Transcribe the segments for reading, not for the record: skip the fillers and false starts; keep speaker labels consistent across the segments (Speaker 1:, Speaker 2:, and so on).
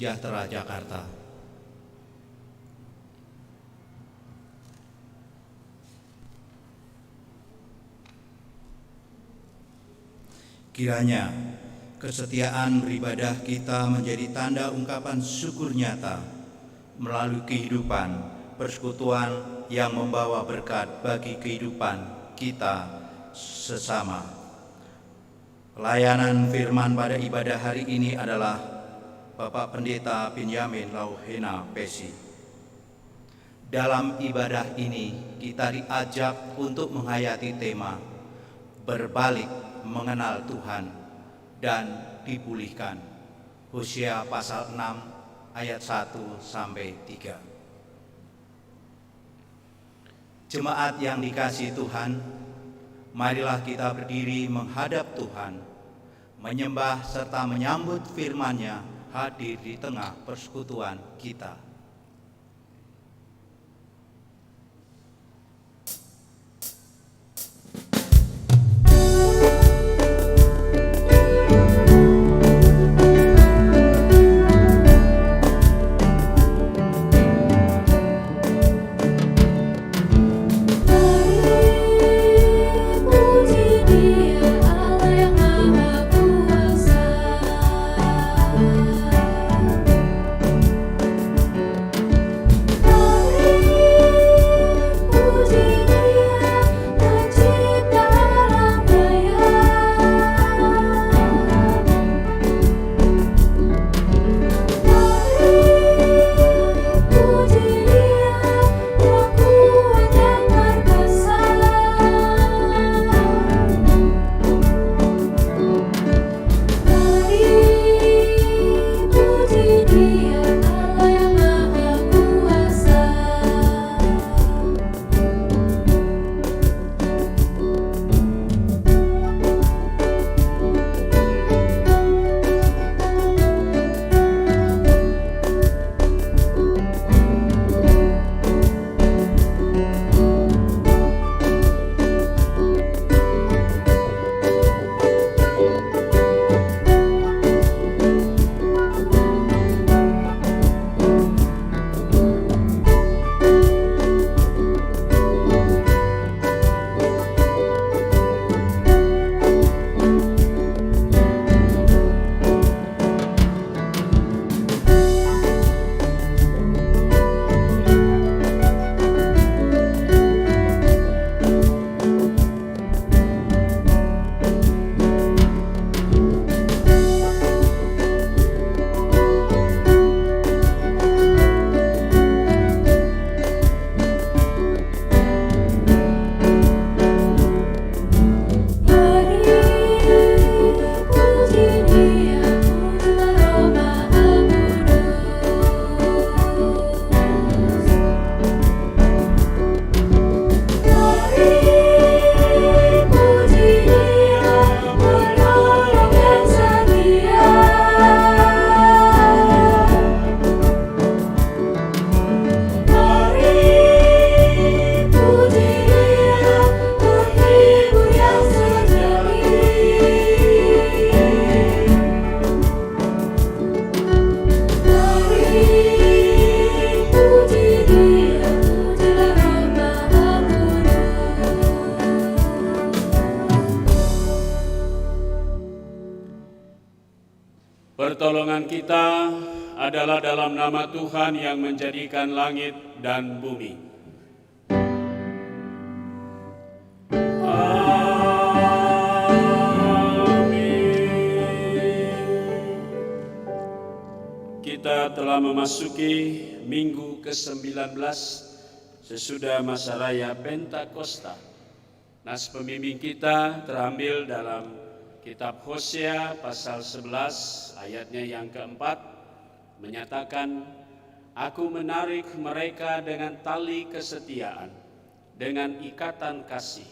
Speaker 1: Sejahtera Jakarta. Kiranya kesetiaan beribadah kita menjadi tanda ungkapan syukur nyata melalui kehidupan persekutuan yang membawa berkat bagi kehidupan kita sesama. Pelayanan firman pada ibadah hari ini adalah Bapak Pendeta Benjamin Lauhena Pesi. Dalam ibadah ini kita diajak untuk menghayati tema berbalik mengenal Tuhan dan dipulihkan. Hosea pasal 6 ayat 1-3. Jemaat yang dikasihi Tuhan, marilah kita berdiri menghadap Tuhan, menyembah serta menyambut firman-Nya hadir di tengah persekutuan kita.
Speaker 2: Pertolongan kita adalah dalam nama Tuhan yang menjadikan langit dan bumi. Amin. Kita telah memasuki minggu ke-19 sesudah masa raya Pentakosta. Nas pembimbing kita terambil dalam Kitab Hosea pasal 11 ayatnya yang keempat menyatakan, Aku menarik mereka dengan tali kesetiaan, dengan ikatan kasih.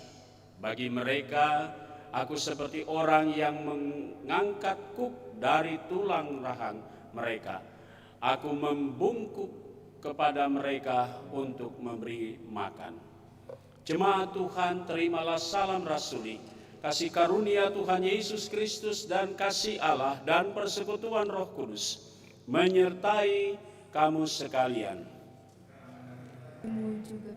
Speaker 2: Bagi mereka, aku seperti orang yang mengangkat kuk dari tulang rahang mereka. Aku membungkuk kepada mereka untuk memberi makan. Jemaat Tuhan, terimalah salam rasuli. Kasih karunia Tuhan Yesus Kristus dan kasih Allah dan persekutuan Roh Kudus menyertai kamu sekalian.
Speaker 3: Kamu juga.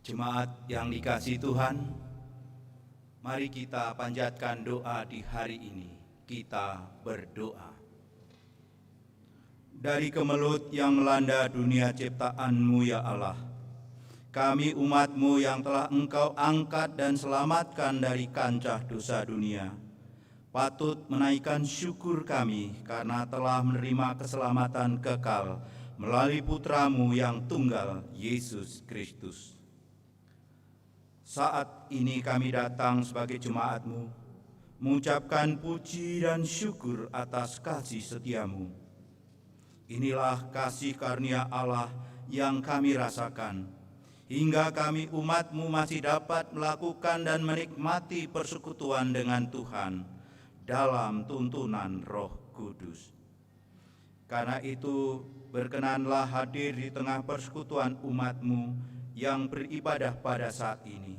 Speaker 1: Jemaat yang dikasihi Tuhan, mari kita panjatkan doa di hari ini. Kita berdoa. Dari kemelut yang melanda dunia ciptaan-Mu ya Allah, kami umat-Mu yang telah Engkau angkat dan selamatkan dari kancah dosa dunia, patut menaikkan syukur kami karena telah menerima keselamatan kekal melalui Putra-Mu yang tunggal, Yesus Kristus. Saat ini kami datang sebagai jemaat-Mu, mengucapkan puji dan syukur atas kasih setia-Mu. Inilah kasih karunia Allah yang kami rasakan, hingga kami umat-Mu masih dapat melakukan dan menikmati persekutuan dengan Tuhan dalam tuntunan Roh Kudus. Karena itu, berkenanlah hadir di tengah persekutuan umat-Mu yang beribadah pada saat ini.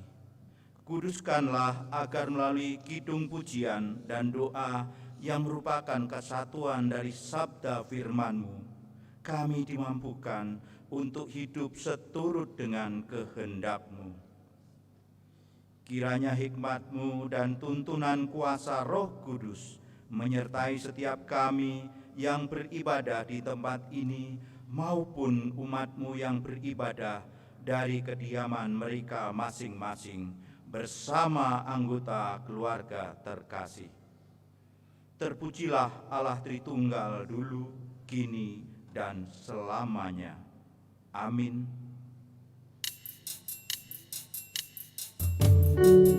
Speaker 1: Kuduskanlah agar melalui kidung pujian dan doa yang merupakan kesatuan dari sabda firman-Mu, kami dimampukan untuk hidup seturut dengan kehendak-Mu. Kiranya hikmat-Mu dan tuntunan kuasa Roh Kudus menyertai setiap kami yang beribadah di tempat ini maupun umat-Mu yang beribadah dari kediaman mereka masing-masing bersama anggota keluarga terkasih. Terpujilah Allah Tritunggal dulu, kini, dan selamanya. Amin.
Speaker 3: Datanglah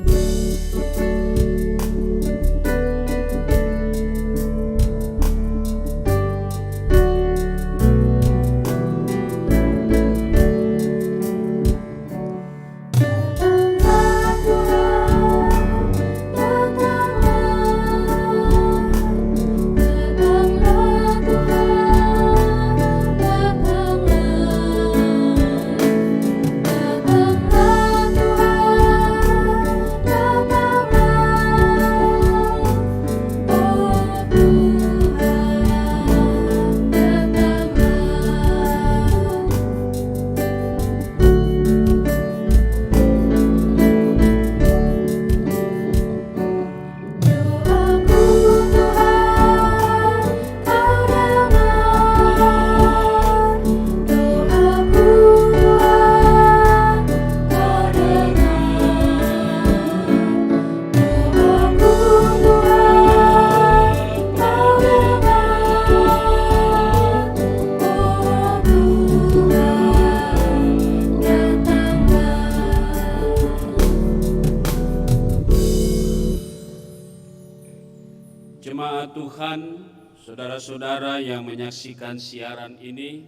Speaker 2: Tuhan, saudara-saudara yang menyaksikan siaran ini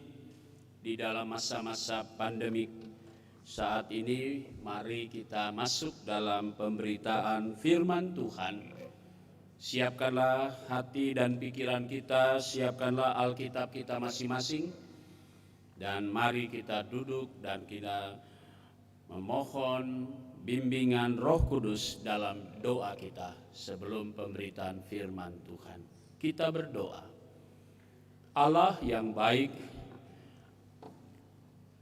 Speaker 2: di dalam masa-masa pandemik saat ini, mari kita masuk dalam pemberitaan firman Tuhan. Siapkanlah hati dan pikiran kita, siapkanlah Alkitab kita masing-masing, dan mari kita duduk dan kita memohon bimbingan Roh Kudus dalam doa kita sebelum pemberitaan firman Tuhan. Kita berdoa. Allah yang baik,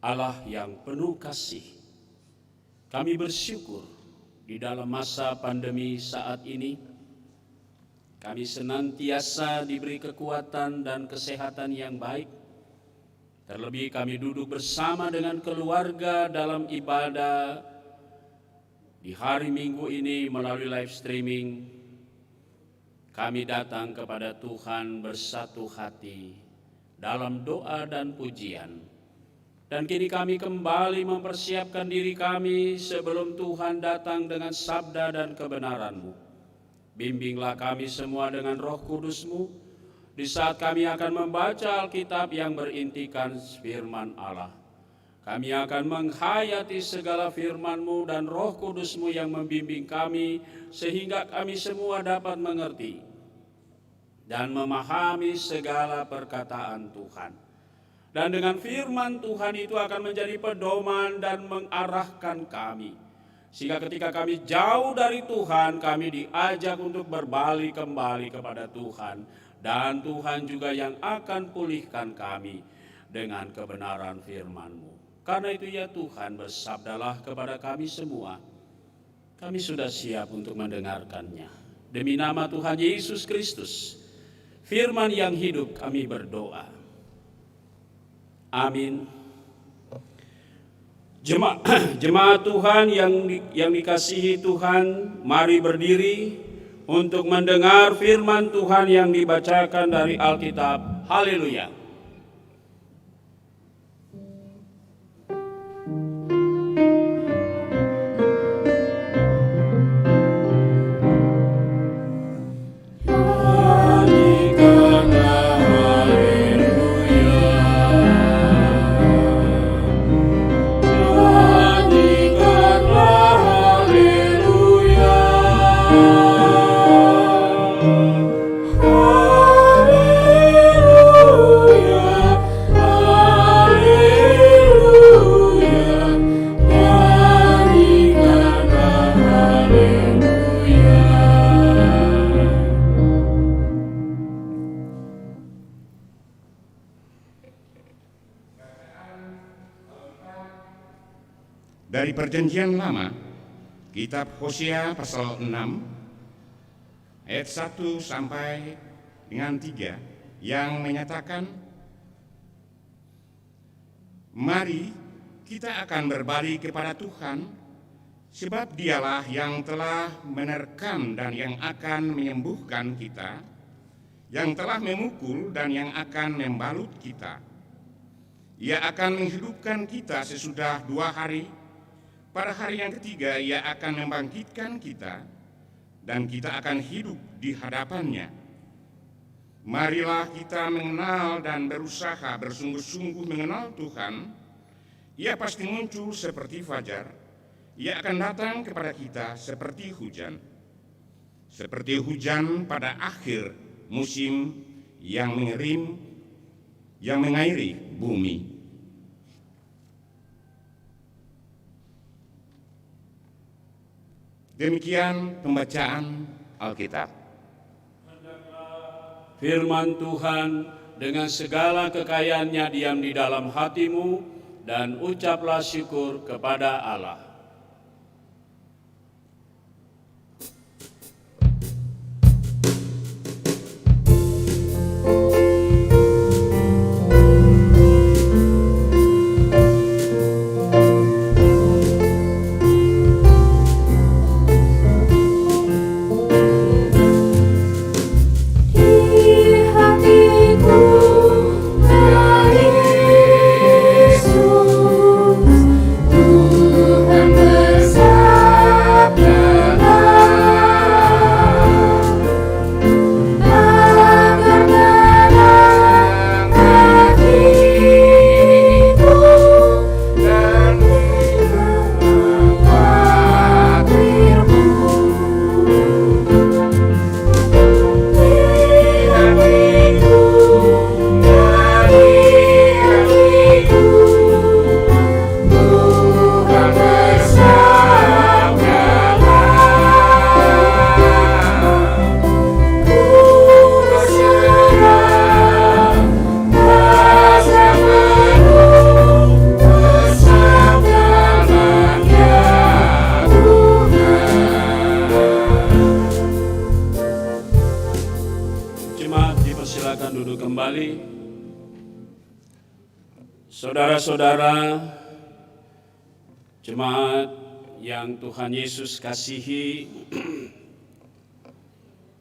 Speaker 2: Allah yang penuh kasih, kami bersyukur di dalam masa pandemi saat ini, kami senantiasa diberi kekuatan dan kesehatan yang baik. Terlebih kami duduk bersama dengan keluarga dalam ibadah di hari Minggu ini melalui live streaming. Kami datang kepada Tuhan bersatu hati dalam doa dan pujian. Dan kini kami kembali mempersiapkan diri kami sebelum Tuhan datang dengan sabda dan kebenaran-Mu. Bimbinglah kami semua dengan Roh Kudus-Mu di saat kami akan membaca Alkitab yang berintikan firman Allah. Kami akan menghayati segala firman-Mu dan Roh Kudus-Mu yang membimbing kami sehingga kami semua dapat mengerti dan memahami segala perkataan Tuhan. Dan dengan firman Tuhan itu akan menjadi pedoman dan mengarahkan kami. Sehingga ketika kami jauh dari Tuhan, kami diajak untuk berbalik kembali kepada Tuhan. Dan Tuhan juga yang akan pulihkan kami dengan kebenaran firman-Mu. Karena itu ya Tuhan, bersabdalah kepada kami semua. Kami sudah siap untuk mendengarkannya. Demi nama Tuhan Yesus Kristus, firman yang hidup kami berdoa. Amin. Jemaat Tuhan yang dikasihi Tuhan, mari berdiri untuk mendengar firman Tuhan yang dibacakan dari Alkitab. Haleluya.
Speaker 4: Dari Perjanjian Lama, kitab Hosea pasal 6 ayat 1 sampai dengan 3 yang menyatakan, mari kita akan berbalik kepada Tuhan, sebab Dialah yang telah menerkam dan yang akan menyembuhkan kita, yang telah memukul dan yang akan membalut kita. Ia akan menghidupkan kita sesudah 2 hari. Pada hari yang ketiga Ia akan membangkitkan kita, dan kita akan hidup di hadapannya. Marilah kita mengenal dan berusaha bersungguh-sungguh mengenal Tuhan. Ia pasti muncul seperti fajar. Ia akan datang kepada kita seperti hujan. Seperti hujan pada akhir musim yang mengairi bumi. Demikian pembacaan Alkitab.
Speaker 2: Firman Tuhan dengan segala kekayaannya diam di dalam hatimu, dan ucaplah syukur kepada Allah.
Speaker 3: Tuhan
Speaker 2: Saudara-saudara, jemaat yang Tuhan Yesus kasihi,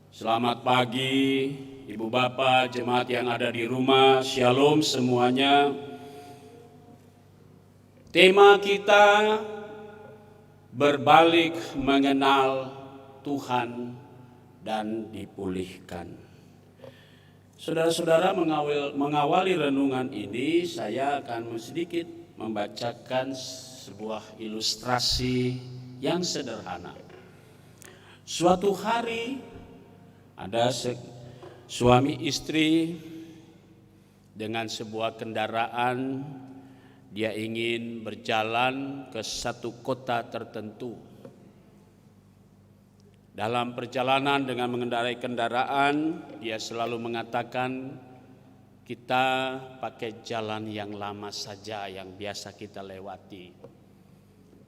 Speaker 2: selamat pagi Ibu Bapak, jemaat yang ada di rumah, Shalom semuanya. Tema kita berbalik mengenal Tuhan dan dipulihkan. Saudara-saudara, mengawali renungan ini saya akan sedikit membacakan sebuah ilustrasi yang sederhana. Suatu hari ada suami istri dengan sebuah kendaraan, dia ingin berjalan ke satu kota tertentu. Dalam perjalanan dengan mengendarai kendaraan, dia selalu mengatakan, kita pakai jalan yang lama saja yang biasa kita lewati.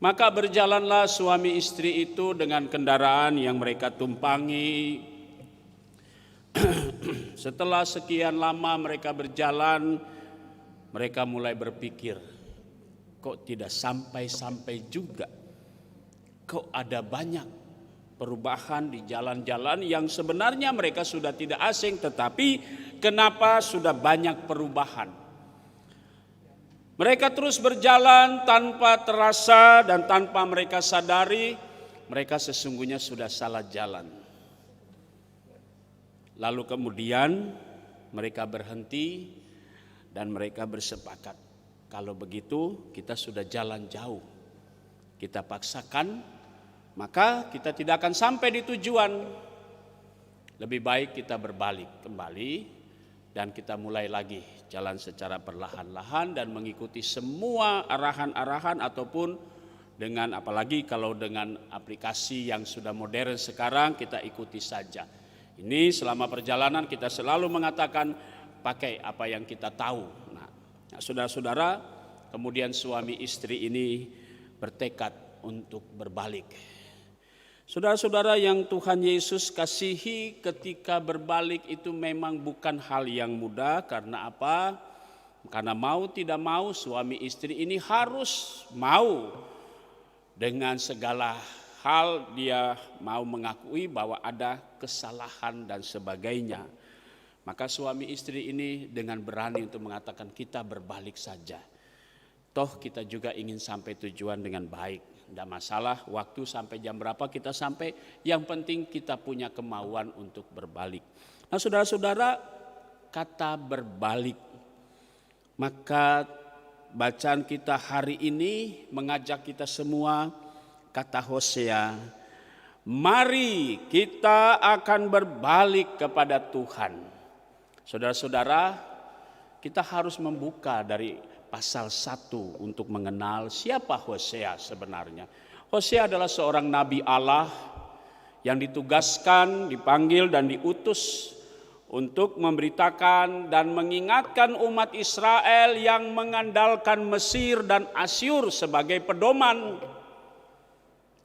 Speaker 2: Maka berjalanlah suami istri itu dengan kendaraan yang mereka tumpangi. Setelah sekian lama mereka berjalan, mereka mulai berpikir, kok tidak sampai-sampai juga? Kok ada banyak perubahan di jalan-jalan yang sebenarnya mereka sudah tidak asing, tetapi kenapa sudah banyak perubahan? Mereka terus berjalan tanpa terasa dan tanpa mereka sadari, mereka sesungguhnya sudah salah jalan. Lalu kemudian mereka berhenti dan mereka bersepakat, kalau begitu kita sudah jalan jauh, kita paksakan, maka kita tidak akan sampai di tujuan. Lebih baik kita berbalik kembali dan kita mulai lagi jalan secara perlahan-lahan dan mengikuti semua arahan-arahan, ataupun dengan, apalagi kalau dengan aplikasi yang sudah modern sekarang, kita ikuti saja. Ini selama perjalanan kita selalu mengatakan pakai apa yang kita tahu. Nah, saudara-saudara, kemudian suami istri ini bertekad untuk berbalik. Saudara-saudara yang Tuhan Yesus kasihi, ketika berbalik itu memang bukan hal yang mudah. Karena apa? Karena mau tidak mau suami istri ini harus mau. Dengan segala hal dia mau mengakui bahwa ada kesalahan dan sebagainya. Maka suami istri ini dengan berani untuk mengatakan, kita berbalik saja. Toh kita juga ingin sampai tujuan dengan baik. Tidak masalah waktu sampai jam berapa kita sampai, yang penting kita punya kemauan untuk berbalik. Nah saudara-saudara, kata berbalik, maka bacaan kita hari ini mengajak kita semua, kata Hosea, mari kita akan berbalik kepada Tuhan. Saudara-saudara, kita harus membuka dari pasal 1 untuk mengenal siapa Hosea sebenarnya. Hosea adalah seorang nabi Allah yang ditugaskan, dipanggil dan diutus untuk memberitakan dan mengingatkan umat Israel yang mengandalkan Mesir dan Asyur sebagai pedoman.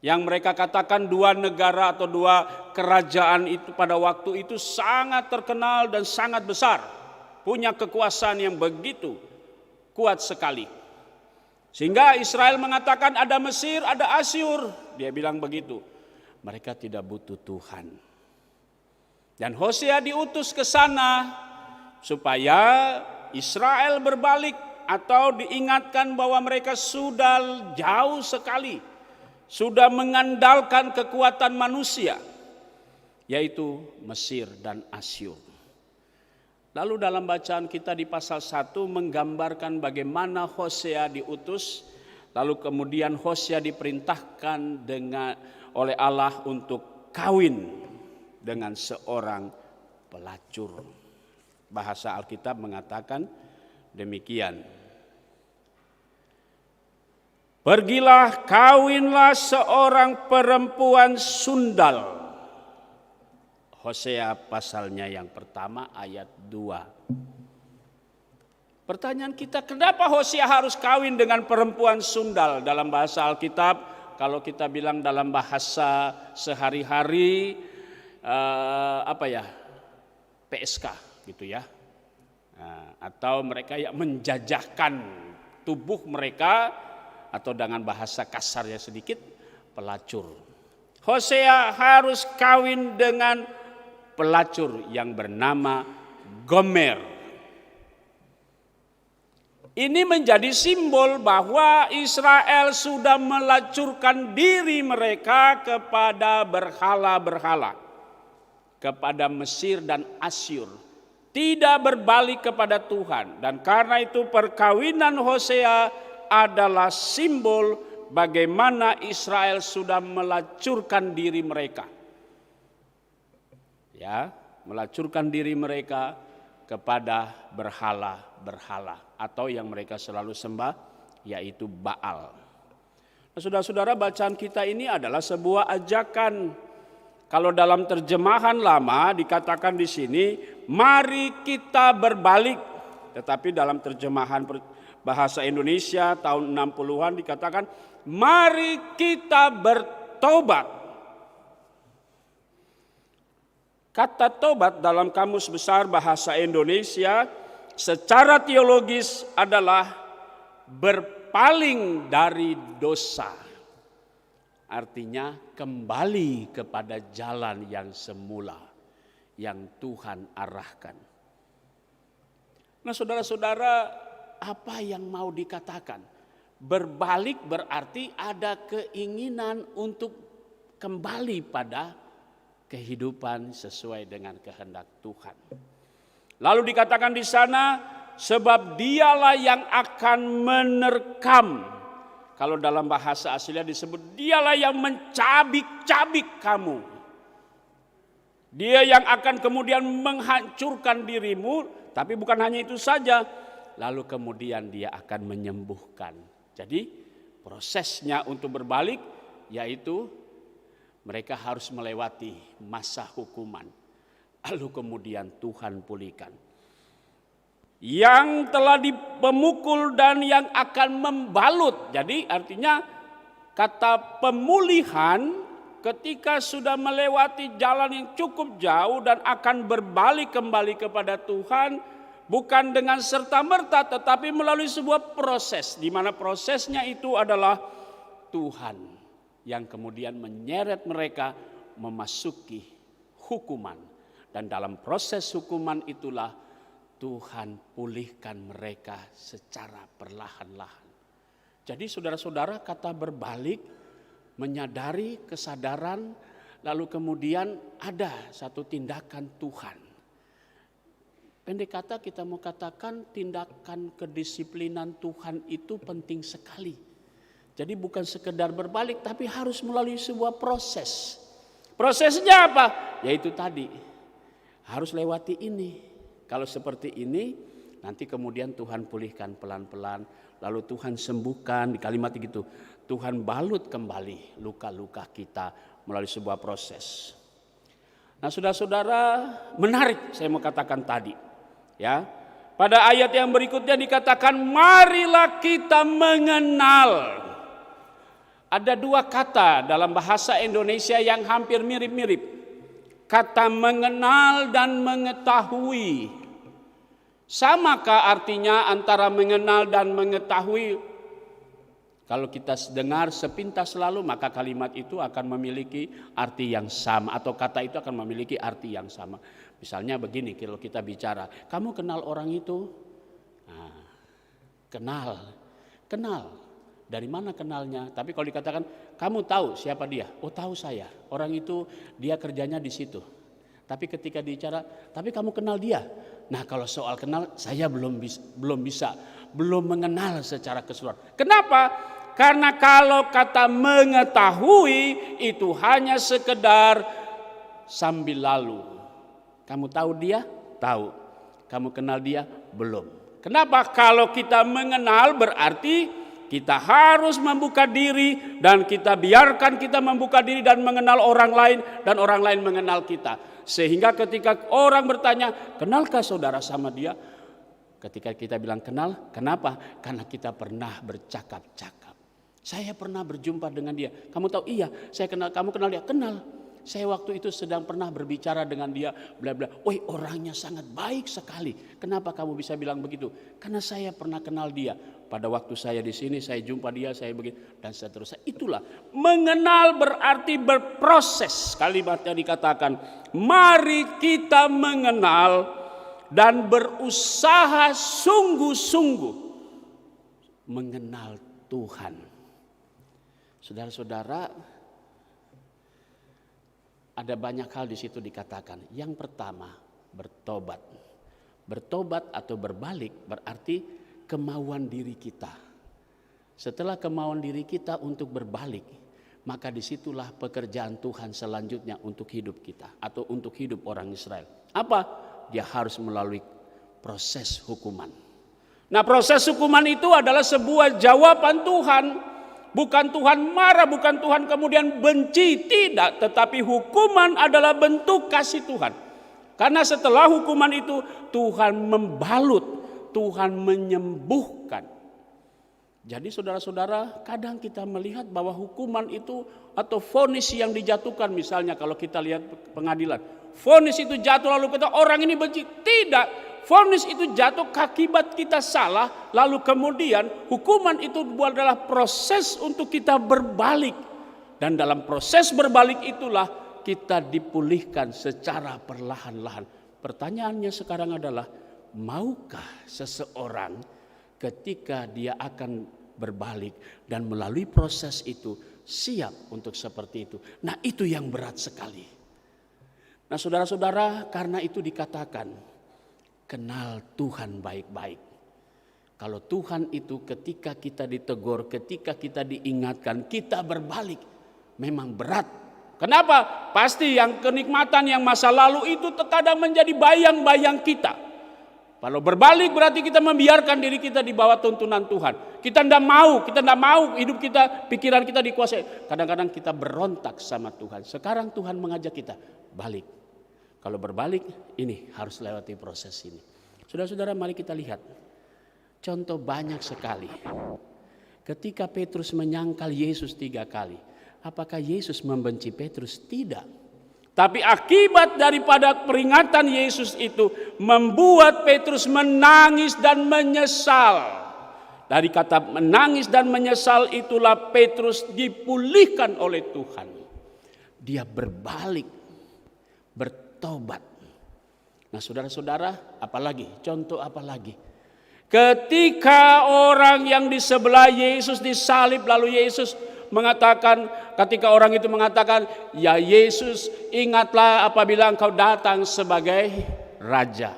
Speaker 2: Yang mereka katakan dua negara atau dua kerajaan itu pada waktu itu sangat terkenal dan sangat besar. Punya kekuasaan yang begitu kuat sekali. Sehingga Israel mengatakan ada Mesir, ada Asyur. Dia bilang begitu. Mereka tidak butuh Tuhan. Dan Hosea diutus ke sana supaya Israel berbalik atau diingatkan bahwa mereka sudah jauh sekali. Sudah mengandalkan kekuatan manusia, yaitu Mesir dan Asyur. Lalu dalam bacaan kita di pasal 1 menggambarkan bagaimana Hosea diutus, lalu kemudian Hosea diperintahkan oleh Allah untuk kawin dengan seorang pelacur. Bahasa Alkitab mengatakan demikian. Pergilah, kawinlah seorang perempuan sundal. Hosea pasalnya yang pertama ayat 2. Pertanyaan kita, kenapa Hosea harus kawin dengan perempuan sundal? Dalam bahasa Alkitab, kalau kita bilang dalam bahasa sehari-hari, PSK gitu ya. Atau mereka yang menjajahkan tubuh mereka, atau dengan bahasa kasarnya sedikit, pelacur. Hosea harus kawin dengan pelacur yang bernama Gomer. Ini menjadi simbol bahwa Israel sudah melacurkan diri mereka kepada berhala-berhala, kepada Mesir dan Asyur, tidak berbalik kepada Tuhan. Dan karena itu perkawinan Hosea adalah simbol bagaimana Israel sudah melacurkan diri mereka. Ya, melacurkan diri mereka kepada berhala-berhala atau yang mereka selalu sembah, yaitu Baal. Nah, saudara-saudara, bacaan kita ini adalah sebuah ajakan. Kalau dalam terjemahan lama dikatakan di sini, mari kita berbalik. Tetapi dalam terjemahan bahasa Indonesia tahun 60-an dikatakan, mari kita bertobat. Kata tobat dalam Kamus Besar Bahasa Indonesia secara teologis adalah berpaling dari dosa. Artinya kembali kepada jalan yang semula yang Tuhan arahkan. Nah, saudara-saudara, apa yang mau dikatakan? Berbalik berarti ada keinginan untuk kembali pada kehidupan sesuai dengan kehendak Tuhan. Lalu dikatakan di sana, sebab dialah yang akan menerkam. Kalau dalam bahasa aslinya disebut, dialah yang mencabik-cabik kamu. Dia yang akan kemudian menghancurkan dirimu, tapi bukan hanya itu saja. Lalu kemudian dia akan menyembuhkan. Jadi prosesnya untuk berbalik yaitu mereka harus melewati masa hukuman. Lalu kemudian Tuhan pulihkan. Yang telah dipemukul dan yang akan membalut. Jadi artinya kata pemulihan ketika sudah melewati jalan yang cukup jauh dan akan berbalik kembali kepada Tuhan. Bukan dengan serta-merta tetapi melalui sebuah proses. Di mana prosesnya itu adalah Tuhan yang kemudian menyeret mereka memasuki hukuman. Dan dalam proses hukuman itulah Tuhan pulihkan mereka secara perlahan-lahan. Jadi saudara-saudara, kata berbalik, menyadari kesadaran, lalu kemudian ada satu tindakan Tuhan. Pendek kata kita mau katakan tindakan kedisiplinan Tuhan itu penting sekali. Jadi bukan sekedar berbalik tapi harus melalui sebuah proses. Prosesnya apa? Yaitu tadi harus lewati ini. Kalau seperti ini nanti kemudian Tuhan pulihkan pelan-pelan. Lalu Tuhan sembuhkan, di kalimat itu Tuhan balut kembali luka-luka kita melalui sebuah proses. Nah, saudara-saudara, menarik saya mau katakan tadi. Ya, pada ayat yang berikutnya dikatakan marilah kita mengenal. Ada dua kata dalam bahasa Indonesia yang hampir mirip-mirip. Kata mengenal dan mengetahui. Samakah artinya antara mengenal dan mengetahui? Kalau kita dengar sepintas lalu maka kalimat itu akan memiliki arti yang sama. Atau kata itu akan memiliki arti yang sama. Misalnya begini, kalau kita bicara, kamu kenal orang itu? Nah, kenal. Dari mana kenalnya? Tapi kalau dikatakan, kamu tahu siapa dia? Oh, tahu saya. Orang itu dia kerjanya di situ. Tapi ketika bicara, tapi kamu kenal dia? Nah, kalau soal kenal, saya belum mengenal secara keseluruhan. Kenapa? Karena kalau kata mengetahui itu hanya sekedar sambil lalu. Kamu tahu dia? Tahu. Kamu kenal dia? Belum. Kenapa? Kalau kita mengenal berarti kita harus membuka diri dan kita biarkan kita membuka diri dan mengenal orang lain dan orang lain mengenal kita. Sehingga ketika orang bertanya, kenalkah saudara sama dia? Ketika kita bilang kenal, kenapa? Karena kita pernah bercakap-cakap. Saya pernah berjumpa dengan dia. Kamu tahu? Iya, saya kenal. Kamu kenal dia? Kenal. Saya waktu itu sedang pernah berbicara dengan dia, bla bla. Woi, orangnya sangat baik sekali. Kenapa kamu bisa bilang begitu? Karena saya pernah kenal dia. pada waktu saya di sini, saya jumpa dia, saya begini, dan seterusnya. Itulah mengenal berarti berproses. Kalimatnya dikatakan, mari kita mengenal dan berusaha sungguh-sungguh mengenal Tuhan. Saudara-saudara, ada banyak hal di situ dikatakan. Yang pertama, bertobat. Bertobat atau berbalik berarti kemauan diri kita. Setelah kemauan diri kita untuk berbalik, maka disitulah pekerjaan Tuhan selanjutnya untuk hidup kita atau untuk hidup orang Israel. Apa? Dia harus melalui proses hukuman. Nah, proses hukuman itu adalah sebuah jawaban Tuhan. Bukan Tuhan marah, bukan Tuhan kemudian benci, tidak. Tetapi hukuman adalah bentuk kasih Tuhan. Karena setelah hukuman itu Tuhan membalut, Tuhan menyembuhkan. Jadi saudara-saudara, kadang kita melihat bahwa hukuman itu atau vonis yang dijatuhkan, misalnya kalau kita lihat pengadilan, vonis itu jatuh lalu kita orang ini benci. Tidak. Vonis itu jatuh akibat kita salah, lalu kemudian hukuman itu adalah proses untuk kita berbalik. Dan dalam proses berbalik itulah kita dipulihkan secara perlahan-lahan. Pertanyaannya sekarang adalah, maukah seseorang ketika dia akan berbalik dan melalui proses itu siap untuk seperti itu? Nah, itu yang berat sekali. Nah, saudara-saudara, karena itu dikatakan, kenal Tuhan baik-baik. Kalau Tuhan itu ketika kita ditegur, ketika kita diingatkan, kita berbalik, memang berat. Kenapa? Pasti yang kenikmatan yang masa lalu itu terkadang menjadi bayang-bayang kita. Kalau berbalik berarti kita membiarkan diri kita di bawah tuntunan Tuhan. Kita tidak mau hidup kita, pikiran kita dikuasai. Kadang-kadang kita berontak sama Tuhan. Sekarang Tuhan mengajak kita balik. Kalau berbalik, ini harus lewati proses ini. Saudara-saudara, mari kita lihat. Contoh banyak sekali. Ketika Petrus menyangkal Yesus 3 kali. Apakah Yesus membenci Petrus? Tidak. Tapi akibat daripada peringatan Yesus itu membuat Petrus menangis dan menyesal. Dari kata menangis dan menyesal itulah Petrus dipulihkan oleh Tuhan. Dia berbalik, bertobat. Nah, saudara-saudara, apalagi? Contoh apalagi? Ketika orang yang di sebelah Yesus disalib, lalu Yesus mengatakan, ketika orang itu mengatakan, ya Yesus, ingatlah apabila engkau datang sebagai Raja.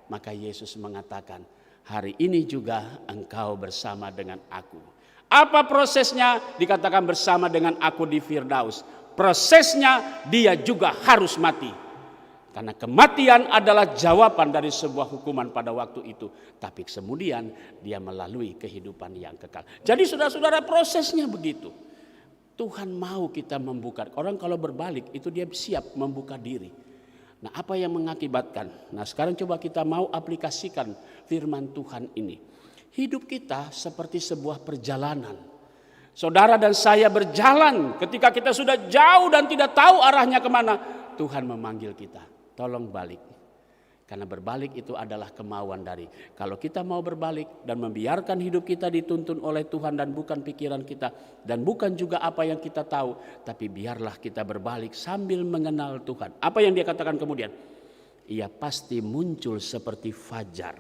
Speaker 2: Maka Yesus mengatakan, hari ini juga engkau bersama dengan aku. Apa prosesnya? Dikatakan bersama dengan aku di Firdaus. Prosesnya dia juga harus mati. Karena kematian adalah jawaban dari sebuah hukuman pada waktu itu. Tapi kemudian dia melalui kehidupan yang kekal. Jadi saudara-saudara, prosesnya begitu. Tuhan mau kita membuka. Orang kalau berbalik itu dia siap membuka diri. Nah, apa yang mengakibatkan? Nah, sekarang coba kita mau aplikasikan firman Tuhan ini. Hidup kita seperti sebuah perjalanan. Saudara dan saya berjalan, ketika kita sudah jauh dan tidak tahu arahnya kemana, Tuhan memanggil kita, tolong balik. Karena berbalik itu adalah kemauan dari. Kalau kita mau berbalik dan membiarkan hidup kita dituntun oleh Tuhan dan bukan pikiran kita, dan bukan juga apa yang kita tahu, tapi biarlah kita berbalik sambil mengenal Tuhan. Apa yang dia katakan kemudian? Ia pasti muncul seperti fajar.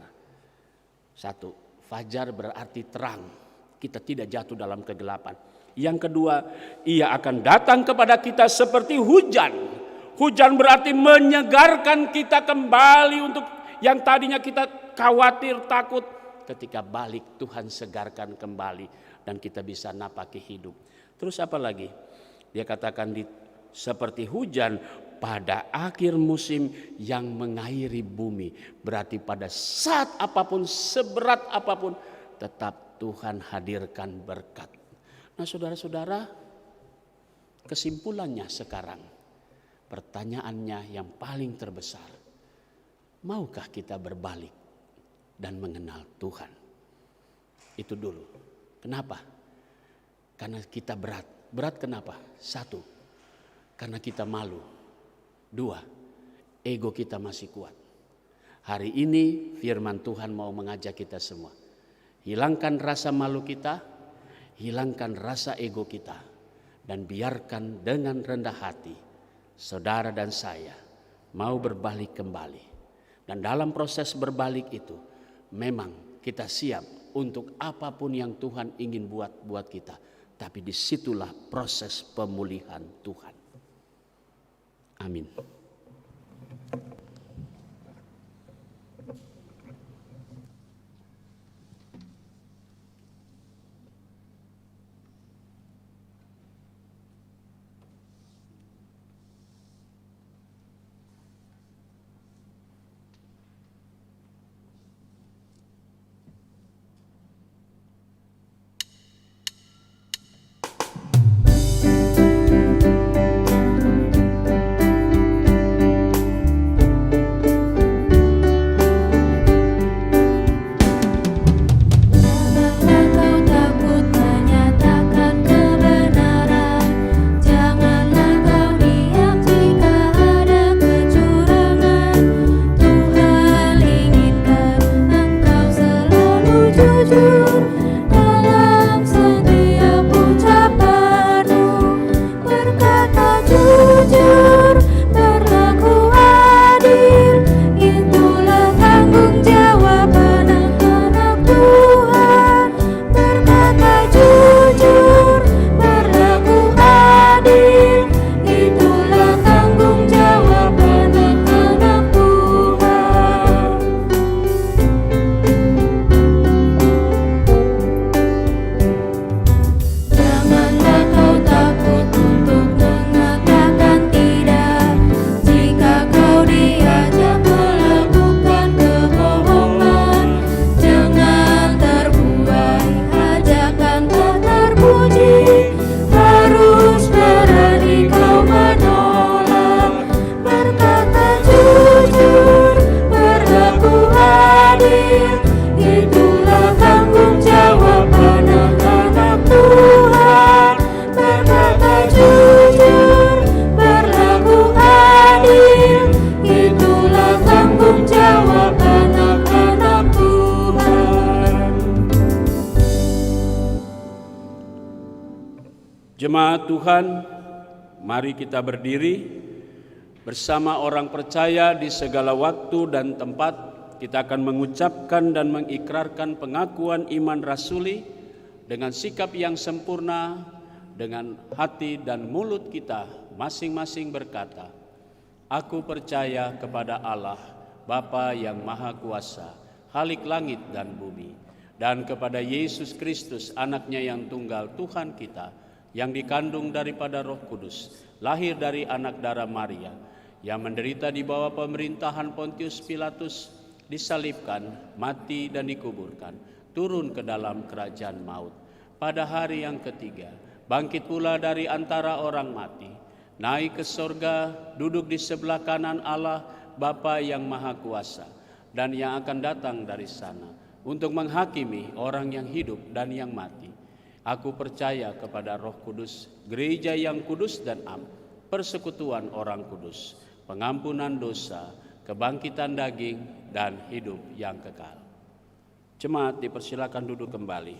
Speaker 2: 1, fajar berarti terang. Kita tidak jatuh dalam kegelapan. Yang kedua, ia akan datang kepada kita seperti hujan. Hujan berarti menyegarkan kita kembali untuk yang tadinya kita khawatir, takut. Ketika balik, Tuhan segarkan kembali dan kita bisa napaki hidup. Terus apa lagi? Dia katakan seperti hujan pada akhir musim yang mengairi bumi. Berarti pada saat apapun, seberat apapun, tetap Tuhan hadirkan berkat. Nah, saudara-saudara, kesimpulannya sekarang, pertanyaannya yang paling terbesar, maukah kita berbalik dan mengenal Tuhan? Itu dulu. Kenapa? Karena kita berat. Berat kenapa? 1, karena kita malu. 2, ego kita masih kuat. Hari ini firman Tuhan mau mengajak kita semua. Hilangkan rasa malu kita, hilangkan rasa ego kita, dan biarkan dengan rendah hati saudara dan saya mau berbalik kembali. Dan dalam proses berbalik itu memang kita siap untuk apapun yang Tuhan ingin buat kita. Tapi disitulah proses pemulihan Tuhan. Amin. Jemaat Tuhan, mari kita berdiri bersama orang percaya di segala waktu dan tempat. Kita akan mengucapkan dan mengikrarkan pengakuan iman rasuli dengan sikap yang sempurna, dengan hati dan mulut kita masing-masing berkata, "Aku percaya kepada Allah, Bapa yang Maha Kuasa, Khalik langit dan bumi, dan kepada Yesus Kristus, anaknya yang tunggal, Tuhan kita, yang dikandung daripada Roh Kudus, lahir dari anak darah Maria, yang menderita di bawah pemerintahan Pontius Pilatus, disalibkan, mati dan dikuburkan, turun ke dalam kerajaan maut. Pada hari yang ketiga, bangkit pula dari antara orang mati, naik ke sorga, duduk di sebelah kanan Allah, Bapa yang Maha Kuasa, dan yang akan datang dari sana, untuk menghakimi orang yang hidup dan yang mati. Aku percaya kepada Roh Kudus, gereja yang kudus dan am, persekutuan orang kudus, pengampunan dosa, kebangkitan daging, dan hidup yang kekal." Jemaat dipersilakan duduk kembali.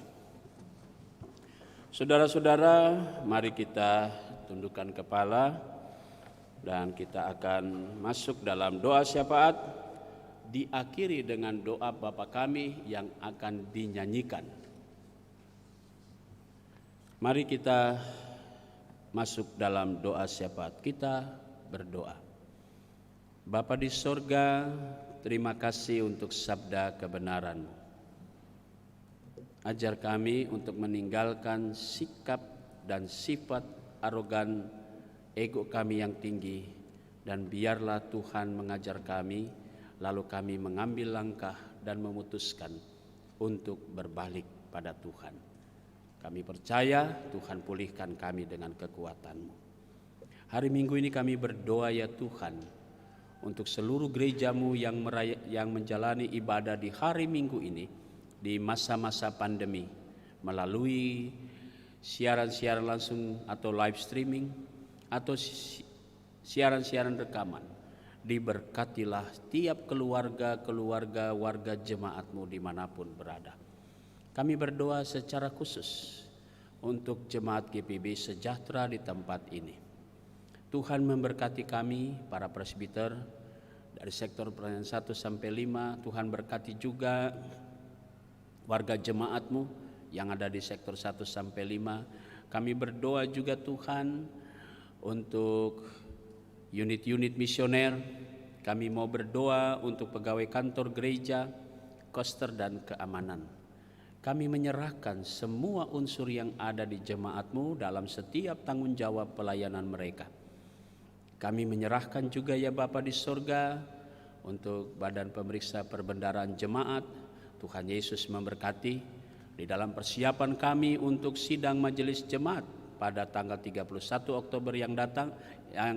Speaker 2: Saudara-saudara, mari kita tundukkan kepala dan kita akan masuk dalam doa syafaat, diakhiri dengan doa Bapa kami yang akan dinyanyikan. Mari kita masuk dalam doa syafaat. Kita berdoa. Bapa di sorga, terima kasih untuk sabda kebenaran-Mu. Ajar kami untuk meninggalkan sikap dan sifat arogan ego kami yang tinggi, dan biarlah Tuhan mengajar kami, lalu kami mengambil langkah dan memutuskan untuk berbalik pada Tuhan. Kami percaya Tuhan pulihkan kami dengan kekuatan-Mu. Hari Minggu ini kami berdoa ya Tuhan, untuk seluruh gereja-Mu yang menjalani ibadah di hari Minggu ini, di masa-masa pandemi, melalui siaran-siaran langsung atau live streaming, atau siaran-siaran rekaman. Diberkatilah tiap keluarga warga jemaat-Mu dimanapun berada. Kami berdoa secara khusus untuk jemaat GPB sejahtera di tempat ini. Tuhan memberkati kami, para presbiter dari sektor pelayanan 1 sampai 5. Tuhan berkati juga warga jemaat-Mu yang ada di sektor 1 sampai 5. Kami berdoa juga Tuhan untuk unit-unit misioner. Kami mau berdoa untuk pegawai kantor gereja, koster dan keamanan. Kami menyerahkan semua unsur yang ada di jemaat-Mu dalam setiap tanggung jawab pelayanan mereka. Kami menyerahkan juga ya Bapa di sorga untuk badan pemeriksa perbendaharaan jemaat. Tuhan Yesus memberkati di dalam persiapan kami untuk sidang majelis jemaat pada tanggal 31 Oktober yang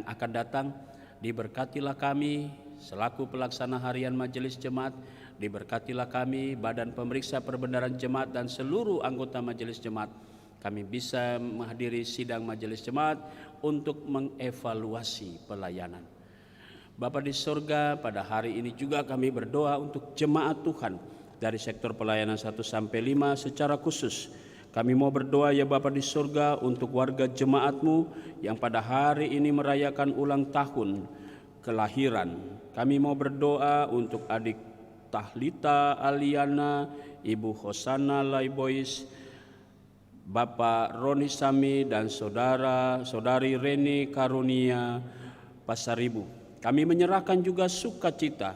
Speaker 2: akan datang. Diberkatilah kami selaku pelaksana harian majelis jemaat. Diberkatilah kami badan pemeriksa perbendaharaan jemaat dan seluruh anggota majelis jemaat. Kami bisa menghadiri sidang majelis jemaat untuk mengevaluasi pelayanan. Bapa di sorga, pada hari ini juga kami berdoa untuk jemaat Tuhan dari sektor pelayanan 1 sampai 5 secara khusus. Kami mau berdoa ya Bapa di sorga untuk warga jemaat-Mu yang pada hari ini merayakan ulang tahun kelahiran. Kami mau berdoa untuk adik Tahlita Aliana, Ibu Hosana Laibois, Bapak Roni Sami dan saudari Reni Karunia Pasaribu. Kami menyerahkan juga sukacita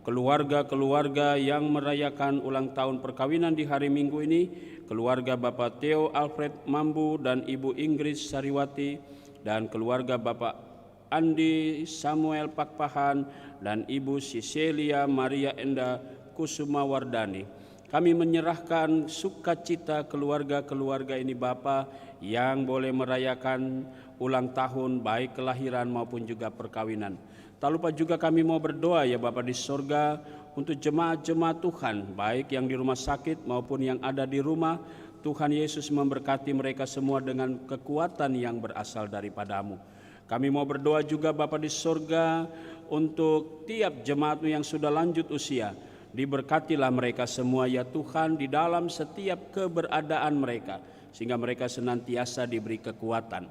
Speaker 2: keluarga-keluarga yang merayakan ulang tahun perkawinan di hari Minggu ini, keluarga Bapak Theo Alfred Mambu dan Ibu Ingrid Sariwati, dan keluarga Bapak Andi Samuel Pakpahan dan Ibu Cecilia Maria Enda Kusuma Wardani. Kami menyerahkan sukacita keluarga-keluarga ini Bapa yang boleh merayakan ulang tahun baik kelahiran maupun juga perkawinan. Tak lupa juga kami mau berdoa ya Bapa di sorga untuk jemaat-jemaat Tuhan baik yang di rumah sakit maupun yang ada di rumah. Tuhan Yesus memberkati mereka semua dengan kekuatan yang berasal daripada-Mu. Kami mau berdoa juga Bapa di sorga untuk tiap jemaat-Mu yang sudah lanjut usia. Diberkatilah mereka semua ya Tuhan di dalam setiap keberadaan mereka, sehingga mereka senantiasa diberi kekuatan.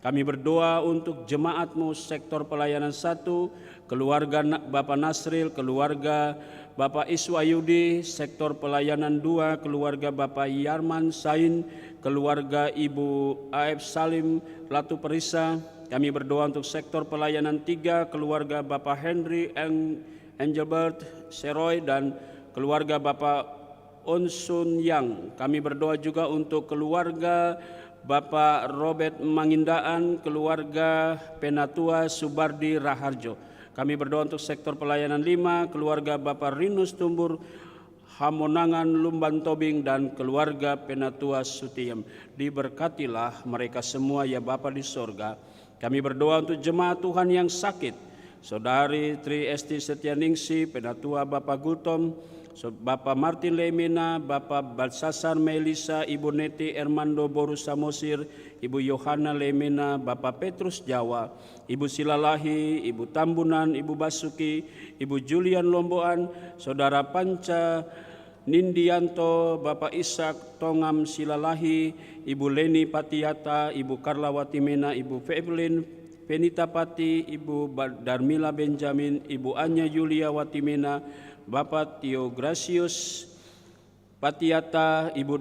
Speaker 2: Kami berdoa untuk jemaat-Mu sektor pelayanan 1, keluarga Bapak Nasril, keluarga Bapak Iswayudi, sektor pelayanan 2, keluarga Bapak Yarman Sain, keluarga Ibu Aib Salim Latu Perisa. Kami berdoa untuk sektor pelayanan 3, keluarga Bapak Henry Engelbert Seroy dan keluarga Bapak Onsun Yang. Kami berdoa juga untuk keluarga Bapak Robert Mangindaan, keluarga Penatua Subardi Raharjo. Kami berdoa untuk sektor pelayanan 5, keluarga Bapak Rinus Tumbur Hamonangan Lumban Tobing dan keluarga Penatua Sutiem. Diberkatilah mereka semua ya Bapa di sorga. Kami berdoa untuk jemaat Tuhan yang sakit, Saudari Tri Esti Setianingsi, Penatua Bapak Gultom, Bapak Martin Lemina, Bapak Balsasar Melisa, Ibu Neti Ermando Boru Samosir, Ibu Yohana Lemina, Bapak Petrus Jawa, Ibu Silalahi, Ibu Tambunan, Ibu Basuki, Ibu Julian Lomboan, Saudara Panca Nindianto, Bapak Ishak Tongam Silalahi, Ibu Leni Patiata, Ibu Karlawati Mena, Ibu Evelyn Penita Pati, Ibu Darmila Benjamin, Ibu Anya Yulia Watimena, Bapak Tio Gracius Patiata, Ibu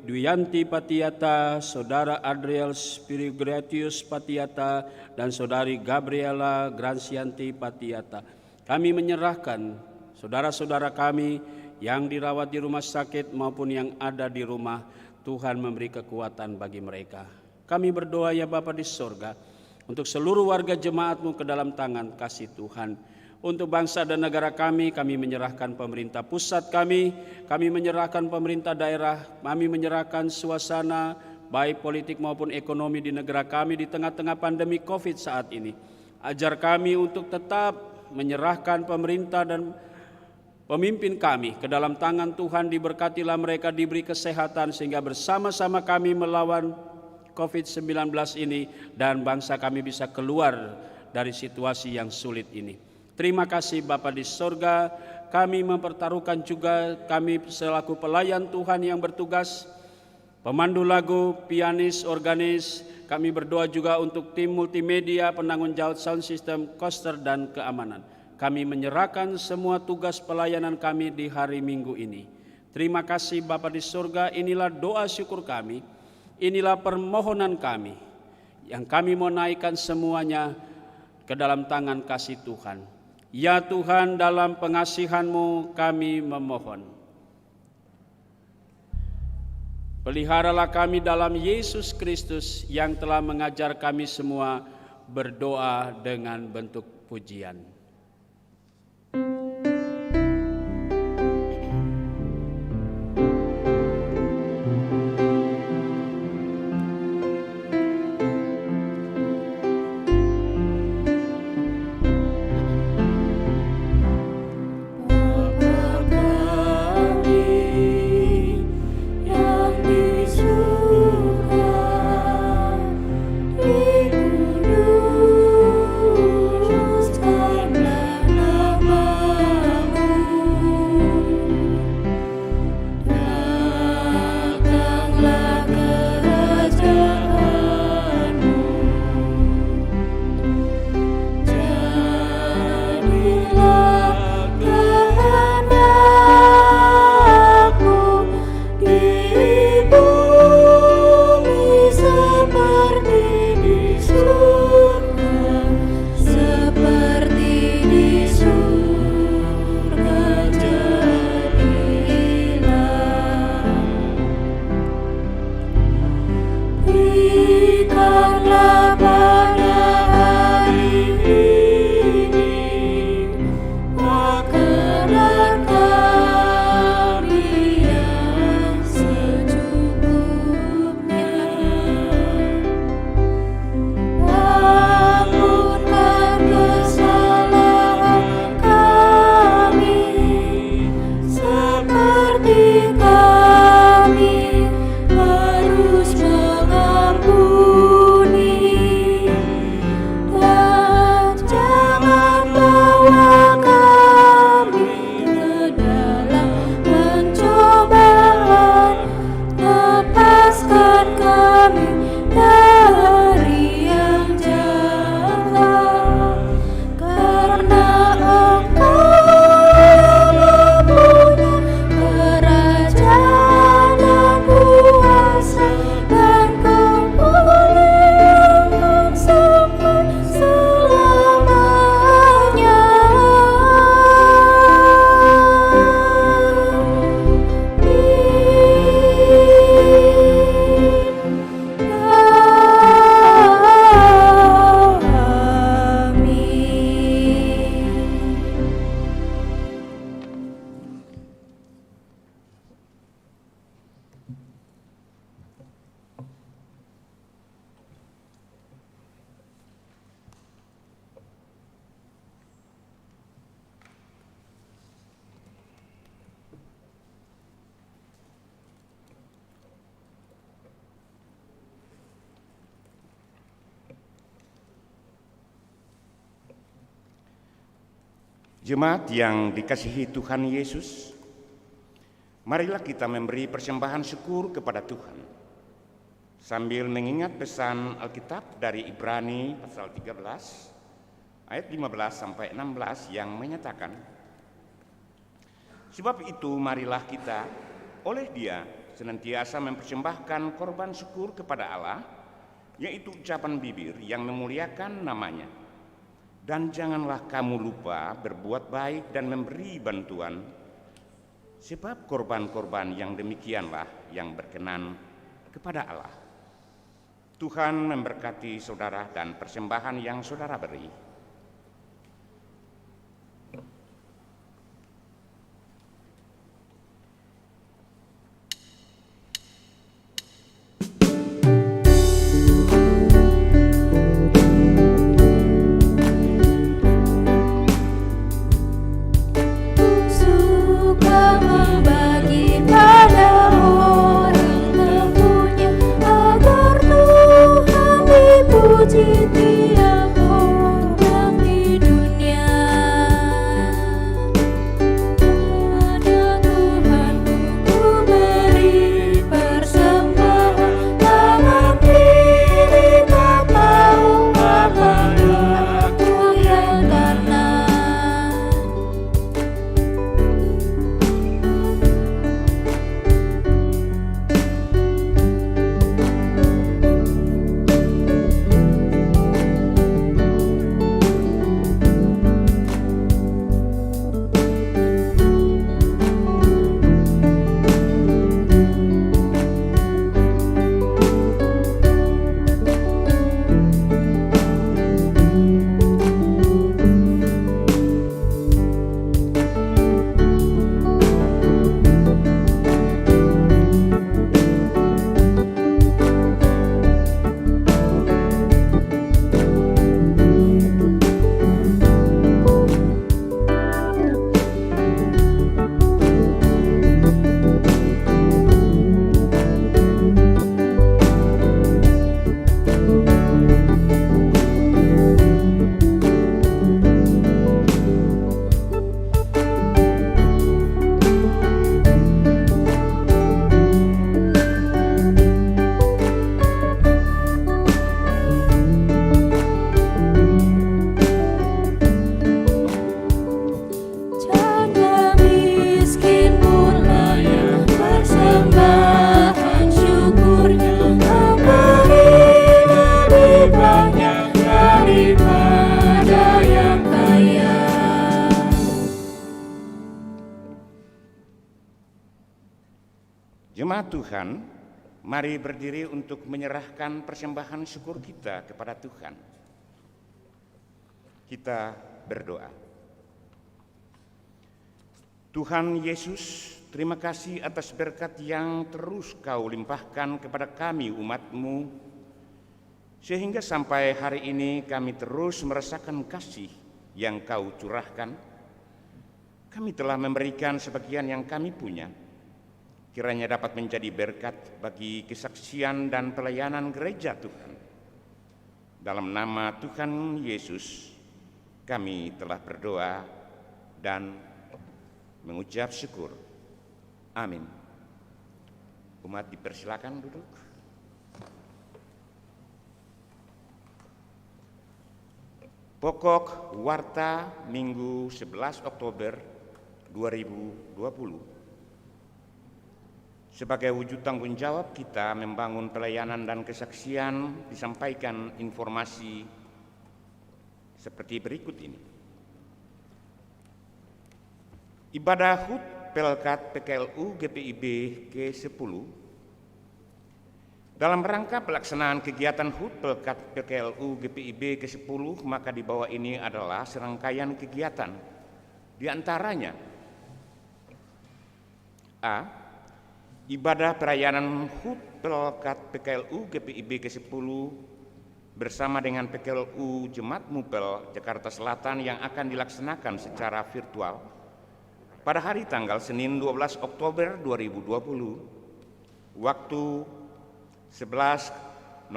Speaker 2: Dwianti Patiata, Saudara Adriel Spirigratius Patiata, dan Saudari Gabriela Grancianti Patiata. Kami menyerahkan saudara-saudara kami yang dirawat di rumah sakit maupun yang ada di rumah. Tuhan memberi kekuatan bagi mereka. Kami berdoa ya Bapa di sorga, untuk seluruh warga jemaat-Mu ke dalam tangan kasih Tuhan. Untuk bangsa dan negara kami menyerahkan pemerintah pusat kami menyerahkan pemerintah daerah, kami menyerahkan suasana baik politik maupun ekonomi di negara kami di tengah-tengah pandemi COVID saat ini. Ajar kami untuk tetap menyerahkan pemerintah dan pemimpin kami ke dalam tangan Tuhan. Diberkatilah mereka, diberi kesehatan sehingga bersama-sama kami melawan COVID-19 ini dan bangsa kami bisa keluar dari situasi yang sulit ini. Terima kasih Bapa di sorga, kami mempertaruhkan juga kami selaku pelayan Tuhan yang bertugas, pemandu lagu, pianis, organis. Kami berdoa juga untuk tim multimedia, penanggung jawab sound system, koster, dan keamanan. Kami menyerahkan semua tugas pelayanan kami di hari Minggu ini. Terima kasih Bapa di surga, inilah doa syukur kami, inilah permohonan kami, yang kami mau naikkan semuanya ke dalam tangan kasih Tuhan. Ya Tuhan, dalam pengasihan-Mu kami memohon. Peliharalah kami dalam Yesus Kristus yang telah mengajar kami semua berdoa dengan bentuk pujian.
Speaker 4: Jemaat yang dikasihi Tuhan Yesus, marilah kita memberi persembahan syukur kepada Tuhan sambil mengingat pesan Alkitab dari Ibrani pasal 13 ayat 15 sampai 16 yang menyatakan, sebab itu marilah kita oleh Dia senantiasa mempersembahkan korban syukur kepada Allah, yaitu ucapan bibir yang memuliakan namanya. Dan janganlah kamu lupa berbuat baik dan memberi bantuan, sebab korban-korban yang demikianlah yang berkenan kepada Allah. Tuhan memberkati saudara dan persembahan yang saudara beri.
Speaker 3: Tiap orang
Speaker 4: umat Tuhan, mari berdiri untuk menyerahkan persembahan syukur kita kepada Tuhan. Kita berdoa. Tuhan Yesus, terima kasih atas berkat yang terus Kau limpahkan kepada kami umat-Mu, sehingga sampai hari ini kami terus merasakan kasih yang Kau curahkan. Kami telah memberikan sebagian yang kami punya, kiranya dapat menjadi berkat bagi kesaksian dan pelayanan gereja Tuhan. Dalam nama Tuhan Yesus, kami telah berdoa dan mengucap syukur. Amin. Umat dipersilakan duduk. Pokok Warta Minggu 11 Oktober 2020. Sebagai wujud tanggung jawab kita membangun pelayanan dan kesaksian, disampaikan informasi seperti berikut ini. Ibadah HUT Pelkat PKLU GPIB ke-10. Dalam rangka pelaksanaan kegiatan HUT Pelkat PKLU GPIB ke-10, maka di bawah ini adalah serangkaian kegiatan. Di antaranya A. Ibadah perayaan HUT Pelkat PKLU GPIB ke-10 bersama dengan PKLU Jemaat Mupel Jakarta Selatan yang akan dilaksanakan secara virtual pada hari tanggal Senin 12 Oktober 2020 waktu 11.00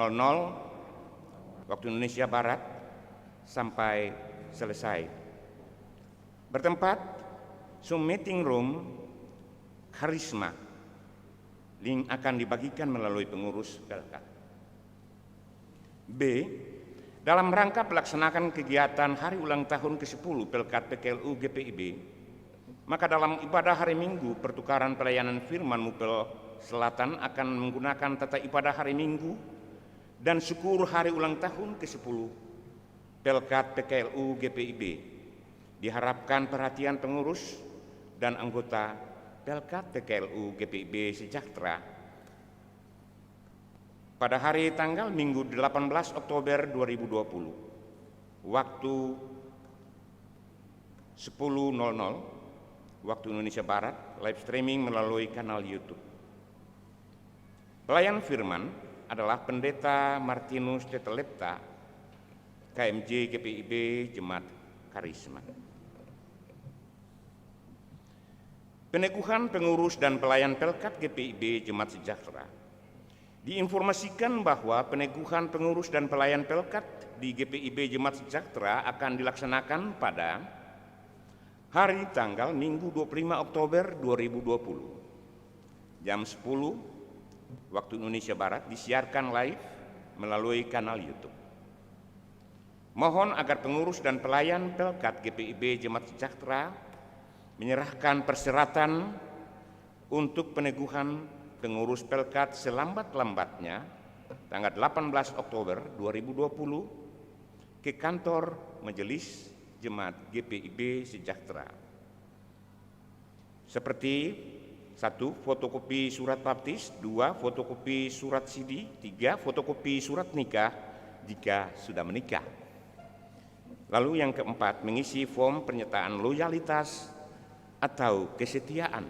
Speaker 4: waktu Indonesia Barat sampai selesai. Bertempat Zoom Meeting Room Karisma. Link akan dibagikan melalui pengurus Pelkat. B. Dalam rangka pelaksanaan kegiatan hari ulang tahun ke-10 Pelkat PKLU GPIB, maka dalam ibadah hari Minggu pertukaran pelayanan firman Mupel Selatan akan menggunakan tata ibadah hari Minggu dan syukur hari ulang tahun ke-10 Pelkat PKLU GPIB. Diharapkan perhatian pengurus dan anggota Pelkat PKLU GPIB Sejahtera pada hari tanggal Minggu 18 Oktober 2020 waktu 10.00 waktu Indonesia Barat, live streaming melalui kanal YouTube. Pelayan firman adalah Pendeta Martinus Tetelepta, KMJ GPIB Jemaat Karisma. Peneguhan pengurus dan pelayan Pelkat GPIB Jemaat Sejahtera. Diinformasikan bahwa peneguhan pengurus dan pelayan Pelkat di GPIB Jemaat Sejahtera akan dilaksanakan pada hari tanggal Minggu 25 Oktober 2020 jam 10 waktu Indonesia Barat, disiarkan live melalui kanal YouTube. Mohon agar pengurus dan pelayan Pelkat GPIB Jemaat Sejahtera menyerahkan persyaratan untuk peneguhan pengurus Pelkat selambat-lambatnya tanggal 18 Oktober 2020 ke kantor Majelis Jemaat GPIB Sejahtera. Seperti 1. Fotokopi surat baptis, 2. Fotokopi surat CD, 3. Fotokopi surat nikah jika sudah menikah. Lalu yang keempat, mengisi form pernyataan loyalitas atau kesetiaan.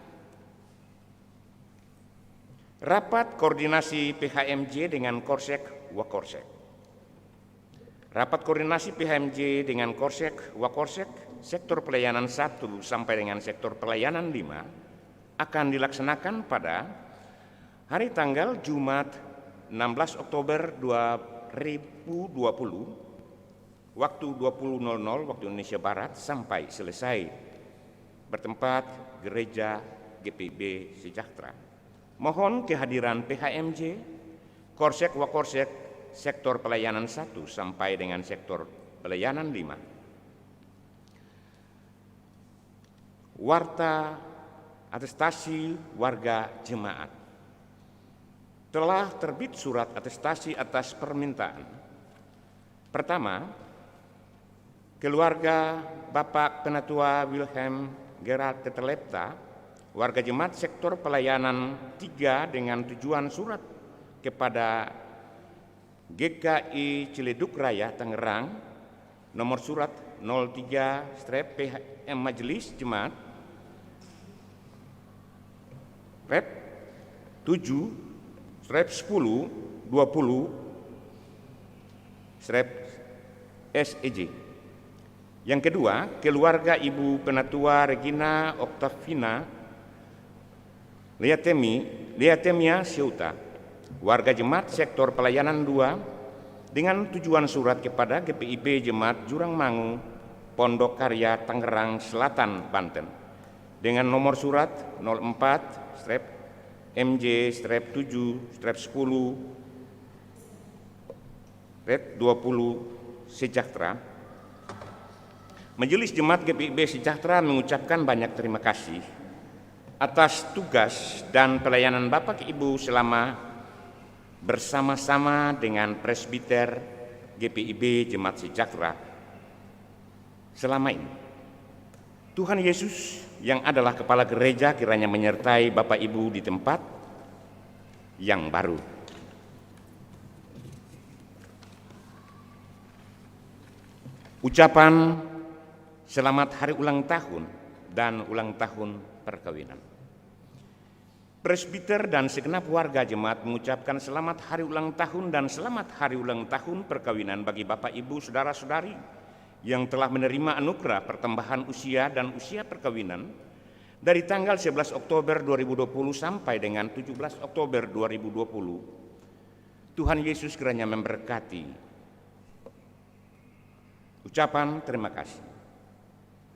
Speaker 4: Rapat koordinasi PHMJ dengan Korsek Wakorsek. Rapat koordinasi PHMJ dengan Korsek Wakorsek sektor pelayanan 1 sampai dengan sektor pelayanan 5 akan dilaksanakan pada hari tanggal Jumat 16 Oktober 2020 waktu 20.00 waktu Indonesia Barat sampai selesai. Bertempat Gereja GPIB Sejahtera. Mohon kehadiran PHMJ, Korsek Wakorsek sektor pelayanan 1 sampai dengan sektor pelayanan 5. Warta atestasi warga jemaat. Telah terbit surat atestasi atas permintaan. Pertama, keluarga Bapak Penatua Wilhelm Gerard Tetelepta warga jemaat sektor pelayanan 3 dengan tujuan surat kepada GKI Ciledug Raya Tangerang, nomor surat 03/PM Majelis Jemaat Rep 7/10/20/SEJ. Yang kedua, keluarga Ibu Penatua Regina Oktavina Liatemia Syuta, warga jemaat sektor pelayanan 2 dengan tujuan surat kepada GPIB Jemaat Jurangmangu, Pondok Karya, Tangerang Selatan, Banten, dengan nomor surat 04/MJ/7/10/20 Sejahtera. Majelis Jemaat GPIB Sejahtera mengucapkan banyak terima kasih atas tugas dan pelayanan Bapak Ibu selama bersama-sama dengan presbiter GPIB Jemaat Sejahtera selama ini. Tuhan Yesus yang adalah kepala gereja kiranya menyertai Bapak Ibu di tempat yang baru. Ucapan selamat hari ulang tahun dan ulang tahun perkawinan. Presbiter dan segenap warga jemaat mengucapkan selamat hari ulang tahun dan selamat hari ulang tahun perkawinan bagi Bapak Ibu saudara-saudari yang telah menerima anugerah pertambahan usia dan usia perkawinan dari tanggal 11 Oktober 2020 sampai dengan 17 Oktober 2020. Tuhan Yesus kiranya memberkati. Ucapan terima kasih.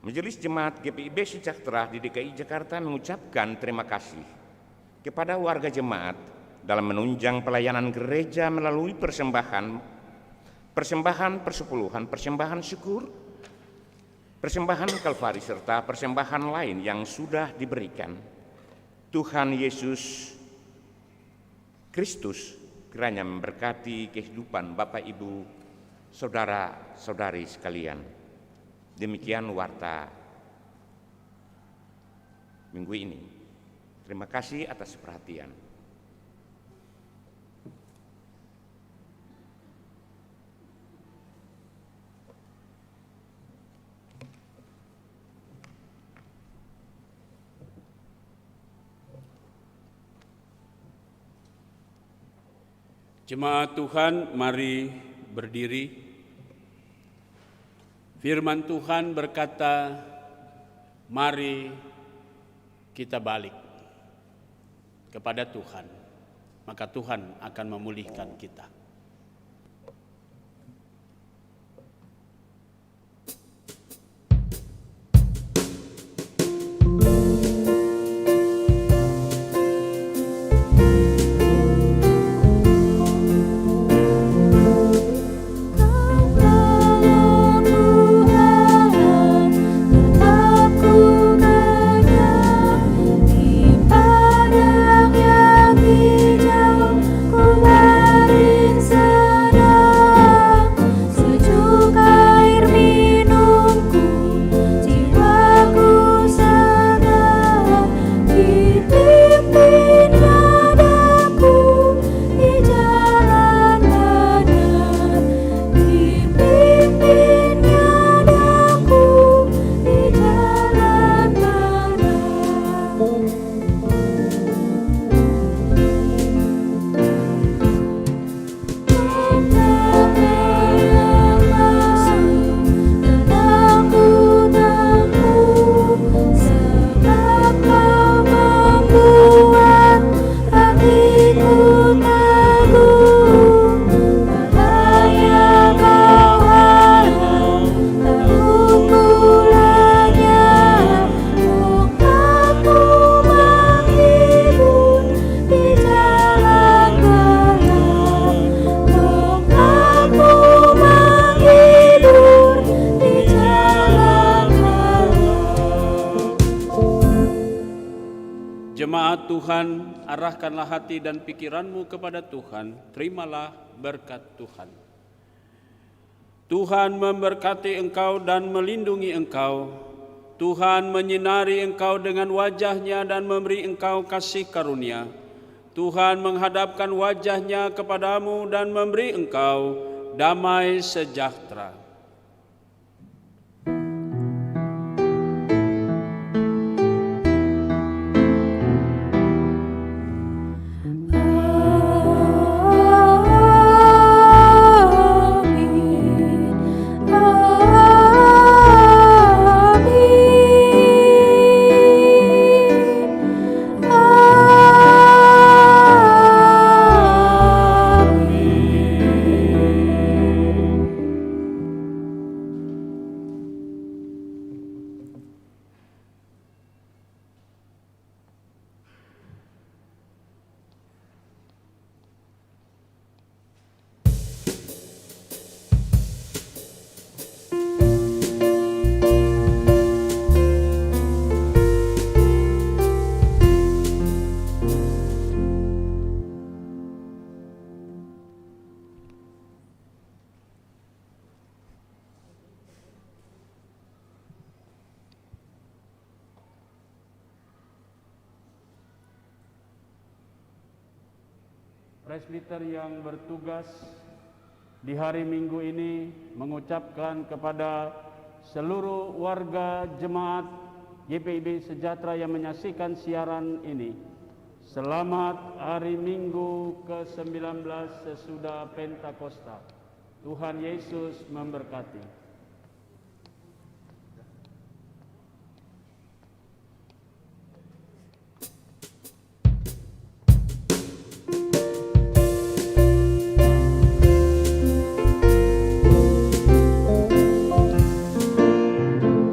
Speaker 4: Majelis Jemaat GPIB Sejahtera di DKI Jakarta mengucapkan terima kasih kepada warga jemaat dalam menunjang pelayanan gereja melalui persembahan persepuluhan, persembahan syukur, persembahan kalvari, serta persembahan lain yang sudah diberikan. Tuhan Yesus Kristus kiranya memberkati kehidupan Bapak Ibu, saudara-saudari sekalian. Demikian warta minggu ini. Terima kasih atas perhatian.
Speaker 2: Jemaat Tuhan, mari berdiri. Firman Tuhan berkata, mari kita balik kepada Tuhan, maka Tuhan akan memulihkan kita. Jemaat Tuhan, arahkanlah hati dan pikiranmu kepada Tuhan, terimalah berkat Tuhan. Tuhan memberkati engkau dan melindungi engkau. Tuhan menyinari engkau dengan wajah-Nya dan memberi engkau kasih karunia. Tuhan menghadapkan wajah-Nya kepadamu dan memberi engkau damai sejahtera. Presbiter yang bertugas di hari Minggu ini mengucapkan kepada seluruh warga jemaat GPIB Sejahtera yang menyaksikan siaran ini, selamat hari Minggu ke-19 sesudah Pentakosta. Tuhan Yesus memberkati.